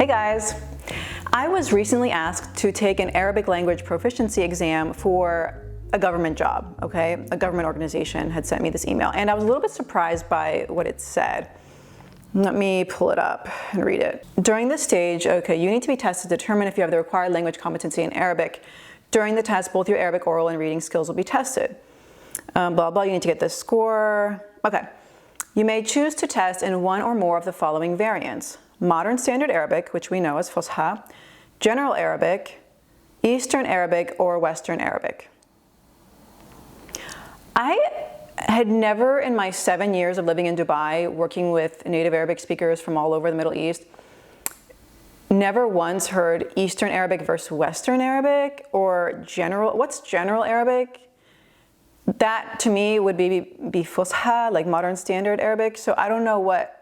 Hey guys! I was recently asked to take an Arabic language proficiency exam for a government job, okay? A government organization had sent me this email, and I was a little bit surprised by what it said. Let me pull it up and read it. During this stage, okay, you need to be tested to determine if you have the required language competency in Arabic. During the test, both your Arabic oral and reading skills will be tested. Blah, blah, you need to get this score. Okay. You may choose to test in one or more of the following variants: Modern Standard Arabic, which we know as Fusha, General Arabic, Eastern Arabic, or Western Arabic. I had never in my 7 years of living in Dubai, working with native Arabic speakers from all over the Middle East, never once heard Eastern Arabic versus Western Arabic or general. What's General Arabic? That to me would be Fusha, like Modern Standard Arabic. So I don't know what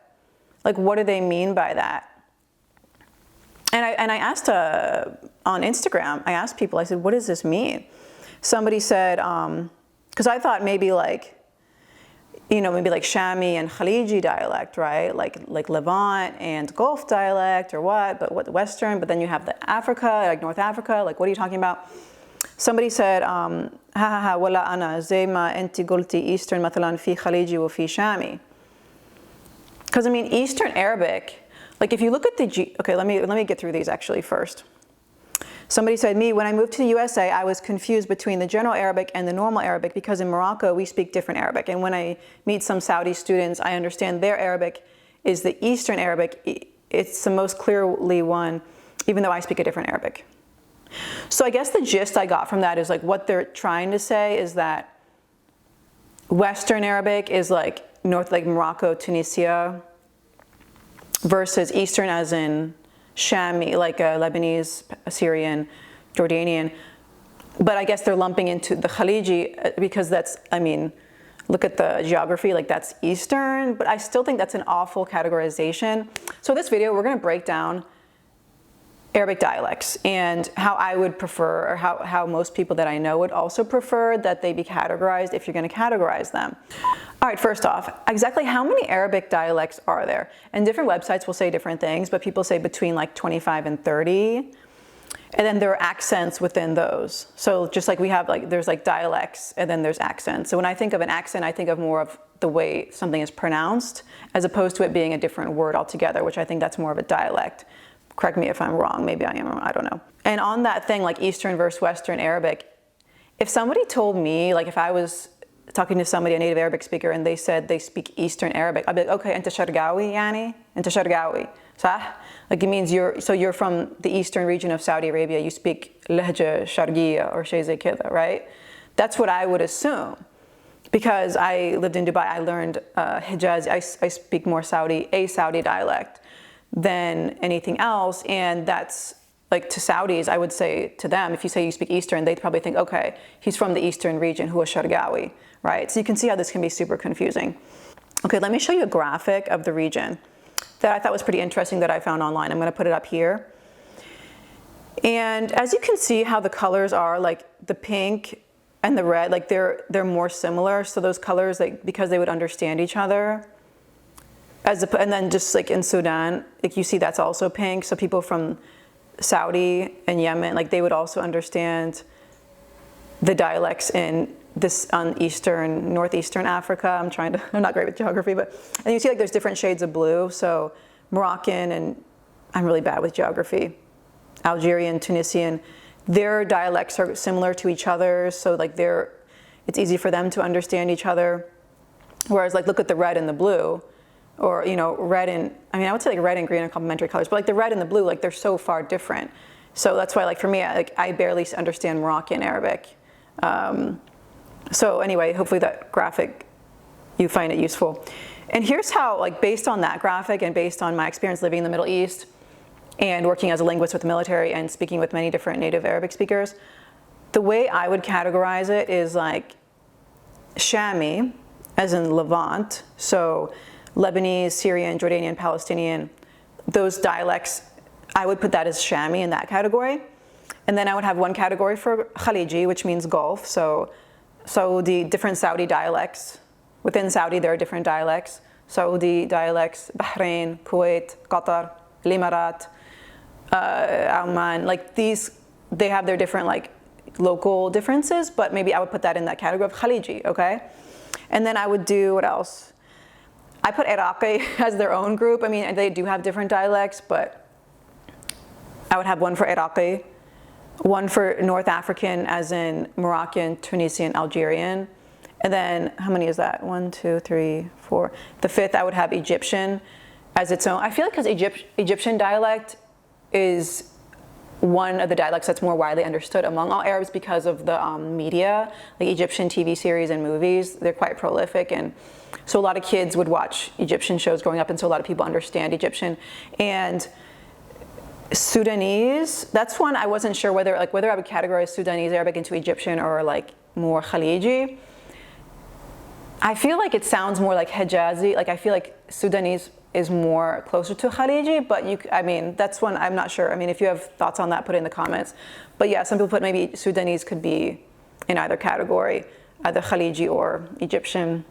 do they mean by that? And I asked on Instagram, I asked people, I said, what does this mean? Somebody said, because I thought maybe like Shami and Khaliji dialect, right? Like Levant and Gulf dialect or what, but what Western, but then you have the Africa, like North Africa, like what are you talking about? Somebody said, ha ha ha, wala ana, zay ma enti qulti Eastern مثلا fi Khaliji wa fi Shami. Because I mean, Eastern Arabic, like if you look at okay, let me get through these actually first. Somebody said, when I moved to the USA, I was confused between the General Arabic and the Normal Arabic because in Morocco, we speak different Arabic. And when I meet some Saudi students, I understand their Arabic is the Eastern Arabic. It's the most clearly one, even though I speak a different Arabic. So I guess the gist I got from that is like what they're trying to say is that Western Arabic is like Morocco, Tunisia, versus Eastern as in Shami, like Lebanese, Syrian, Jordanian. But I guess they're lumping into the Khaliji because that's, look at the geography, like that's Eastern, but I still think that's an awful categorization. So this video, we're gonna break down Arabic dialects and how I would prefer, or how most people that I know would also prefer that they be categorized if you're going to categorize them. All right, first off, exactly how many Arabic dialects are there? And different websites will say different things, but people say between like 25 and 30. And then there are accents within those. So just like we have there's like dialects and then there's accents. So when I think of an accent, I think of more of the way something is pronounced as opposed to it being a different word altogether, which I think that's more of a dialect. Correct me if I'm wrong, maybe I am wrong, I don't know. And on that thing, like Eastern versus Western Arabic, if somebody told me, like if I was talking to somebody, a native Arabic speaker, and they said they speak Eastern Arabic, I'd be like, okay, anta shargawi yani? Anta shargawi, sah? Like it means you're from the Eastern region of Saudi Arabia, you speak lahja shargiya or shay zay kida, right? That's what I would assume. Because I lived in Dubai, I learned Hijazi, I speak more a Saudi dialect than anything else, and that's like to Saudis, I would say to them, if you say you speak Eastern, they'd probably think, okay, he's from the Eastern region, who is Shargawi, right? So you can see how this can be super confusing. Okay, let me show you a graphic of the region that I thought was pretty interesting that I found online. I'm gonna put it up here. And as you can see how the colors are, like the pink and the red, like they're more similar. So those colors, like because they would understand each other. And then just like in Sudan, like you see that's also pink. So people from Saudi and Yemen, like they would also understand the dialects in this northeastern Africa. I'm not great with geography, and you see like there's different shades of blue. So Moroccan, and I'm really bad with geography, Algerian, Tunisian, their dialects are similar to each other. So like it's easy for them to understand each other. Whereas like look at the red and the blue. Or, red and, I would say like red and green are complementary colors, but like the red and the blue, like they're so far different. So that's why like for me, I barely understand Moroccan Arabic. So anyway, hopefully that graphic, you find it useful. And here's how, like based on that graphic and based on my experience living in the Middle East and working as a linguist with the military and speaking with many different native Arabic speakers, the way I would categorize it is like Shami, as in Levant. So Lebanese, Syrian, Jordanian, Palestinian, those dialects, I would put that as Shami in that category. And then I would have one category for Khaliji, which means Gulf. So the different Saudi dialects. Within Saudi, there are different dialects. Saudi dialects, Bahrain, Kuwait, Qatar, Emirat, Amman, like these, they have their different like local differences, but maybe I would put that in that category of Khaliji, okay? And then I would do, what else? I put Iraqi as their own group. I mean, they do have different dialects, but I would have one for Iraqi, one for North African, as in Moroccan, Tunisian, Algerian. And then, how many is that? 1, 2, 3, 4. The fifth, I would have Egyptian as its own. I feel like because Egyptian dialect is one of the dialects that's more widely understood among all Arabs because of the media, like Egyptian TV series and movies. They're quite prolific, and so a lot of kids would watch Egyptian shows growing up, and so a lot of people understand Egyptian. And Sudanese, that's one I wasn't sure whether I would categorize Sudanese Arabic into Egyptian or like more Khaliji. I feel like it sounds more like Hijazi. Like I feel like Sudanese is more closer to Khaliji, but I mean, that's one I'm not sure. I mean, if you have thoughts on that, put it in the comments. But yeah, some people put maybe Sudanese could be in either category, either Khaliji or Egyptian.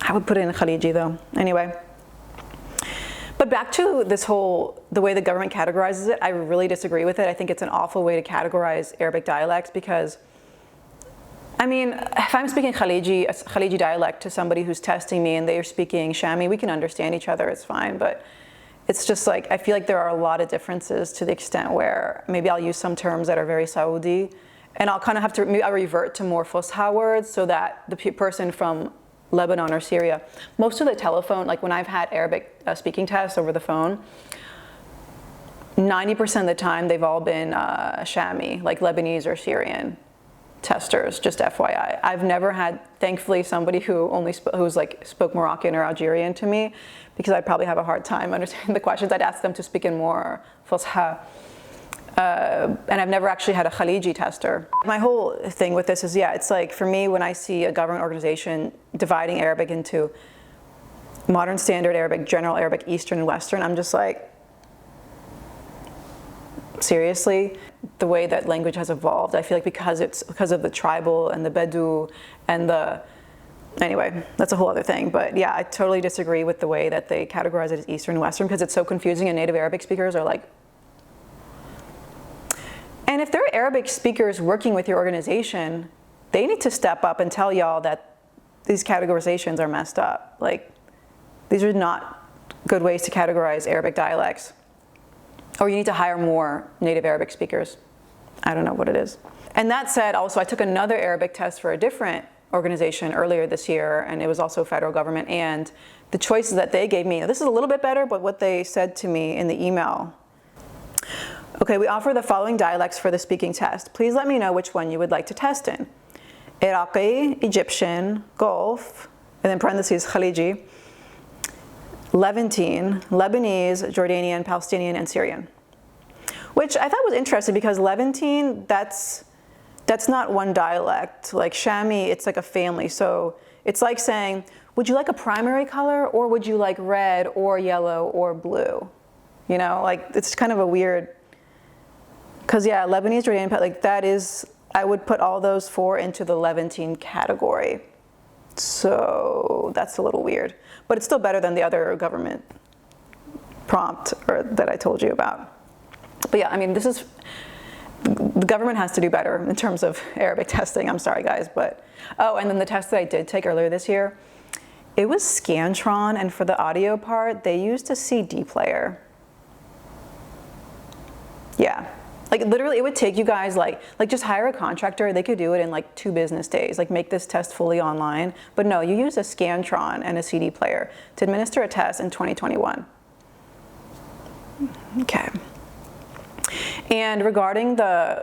I would put it in Khaliji though, anyway. But back to this whole, the way the government categorizes it, I really disagree with it. I think it's an awful way to categorize Arabic dialects because, I mean, if I'm speaking Khaliji dialect to somebody who's testing me and they're speaking Shami, we can understand each other, it's fine. But it's just like, I feel like there are a lot of differences to the extent where maybe I'll use some terms that are very Saudi, and I'll kind of have to, maybe I'll revert to more Fusha words so that the person from Lebanon or Syria, most of the telephone, like when I've had Arabic speaking tests over the phone, 90% of the time they've all been Shami, like Lebanese or Syrian testers, just FYI. I've never had, thankfully, somebody who spoke Moroccan or Algerian to me, because I'd probably have a hard time understanding the questions. I'd ask them to speak in more Fusha. And I've never actually had a Khaliji tester. My whole thing with this is, yeah, it's like, for me, when I see a government organization dividing Arabic into modern standard Arabic, general Arabic, Eastern and Western, I'm just like, seriously? The way that language has evolved, I feel like because of the tribal and the Bedu and anyway, that's a whole other thing. But yeah, I totally disagree with the way that they categorize it as Eastern and Western, because it's so confusing, and native Arabic speakers are like, and if there are Arabic speakers working with your organization, they need to step up and tell y'all that these categorizations are messed up. Like, these are not good ways to categorize Arabic dialects. Or you need to hire more native Arabic speakers. I don't know what it is. And that said, also, I took another Arabic test for a different organization earlier this year, and it was also federal government. And the choices that they gave me, this is a little bit better, but what they said to me in the email. Okay, we offer the following dialects for the speaking test. Please let me know which one you would like to test in. Iraqi, Egyptian, Gulf, and then parentheses, Khaliji, Levantine, Lebanese, Jordanian, Palestinian, and Syrian. Which I thought was interesting, because Levantine, that's not one dialect. Like Shami, it's like a family. So it's like saying, would you like a primary color, or would you like red or yellow or blue? You know, like, it's kind of a weird, because yeah, Lebanese, Jordanian, like that is, I would put all those four into the Levantine category. So that's a little weird, but it's still better than the other government prompt that I told you about. But yeah, I mean, the government has to do better in terms of Arabic testing. I'm sorry, guys, but, oh, and then the test that I did take earlier this year, it was Scantron, and for the audio part, they used a CD player. Yeah. Like, literally, it would take you guys, like just hire a contractor. They could do it in like 2 business days, like make this test fully online. But no, you use a Scantron and a CD player to administer a test in 2021. Okay. And regarding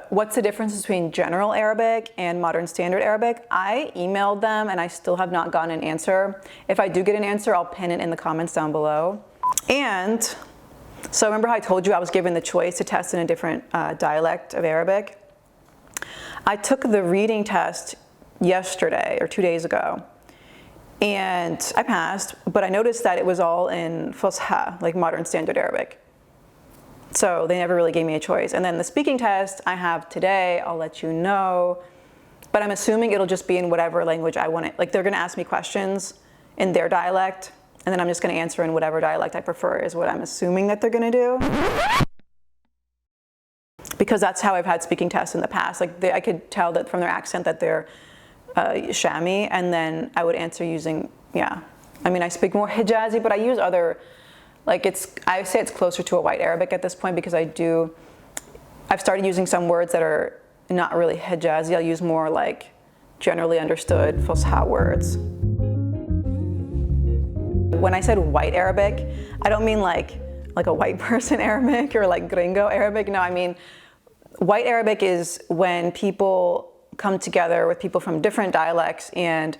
what's the difference between general Arabic and modern standard Arabic, I emailed them and I still have not gotten an answer. If I do get an answer, I'll pin it in the comments down below. And so remember how I told you I was given the choice to test in a different dialect of Arabic? I took the reading test yesterday or 2 days ago, and I passed, but I noticed that it was all in Fusha, like modern standard Arabic. So they never really gave me a choice. And then the speaking test I have today, I'll let you know, but I'm assuming it'll just be in whatever language I want it. Like, they're gonna ask me questions in their dialect, and then I'm just going to answer in whatever dialect I prefer is what I'm assuming that they're going to do. Because that's how I've had speaking tests in the past. Like I could tell that from their accent that they're Shami, and then I would answer using, yeah. I mean, I speak more Hijazi, but I use other, like I say it's closer to a white Arabic at this point because I've started using some words that are not really Hijazi. I'll use more like generally understood Fusha words. When I said white Arabic, I don't mean like a white person Arabic or like gringo Arabic. No, I mean, white Arabic is when people come together with people from different dialects and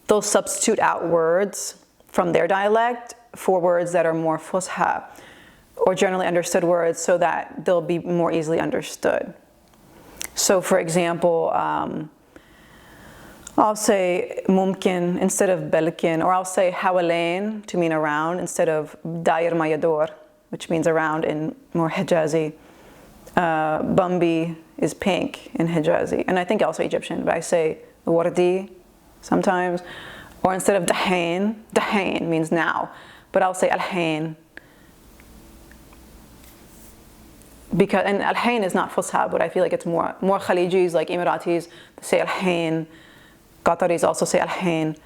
they'll substitute out words from their dialect for words that are more Fusha or generally understood words so that they'll be more easily understood. So for example, I'll say mumkin instead of belkin, or I'll say hawalain to mean around instead of dair ma yadur, which means around in more Hijazi. Bambi is pink in Hijazi, and I think also Egyptian, but I say wardi sometimes, or instead of dahain, dahain means now, but I'll say alhain. Because, and alhain is not Fusha, but I feel like it's more Khalijis, like Emiratis, say alhain. Qataris also say alhain.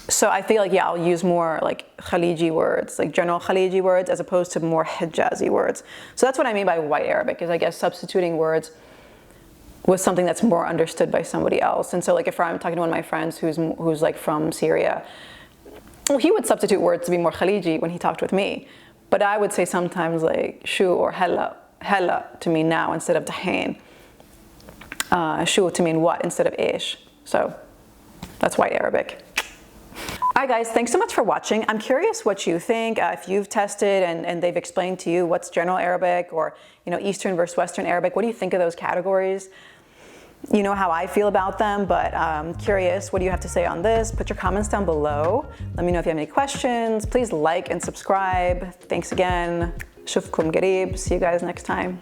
So I feel like, yeah, I'll use more like Khaliji words, like general Khaliji words, as opposed to more Hijazi words. So that's what I mean by white Arabic, is I guess substituting words with something that's more understood by somebody else. And so like if I'm talking to one of my friends who's like from Syria, well, he would substitute words to be more Khaliji when he talked with me. But I would say sometimes like shu or hella to mean now instead of dahain. Shu to mean what instead of ish. So that's white Arabic. All right, guys, thanks so much for watching. I'm curious what you think, if you've tested and they've explained to you what's general Arabic or, you know, Eastern versus Western Arabic. What do you think of those categories? You know how I feel about them, but I'm curious, what do you have to say on this? Put your comments down below. Let me know if you have any questions. Please like and subscribe. Thanks again. Shufkum Garib. See you guys next time.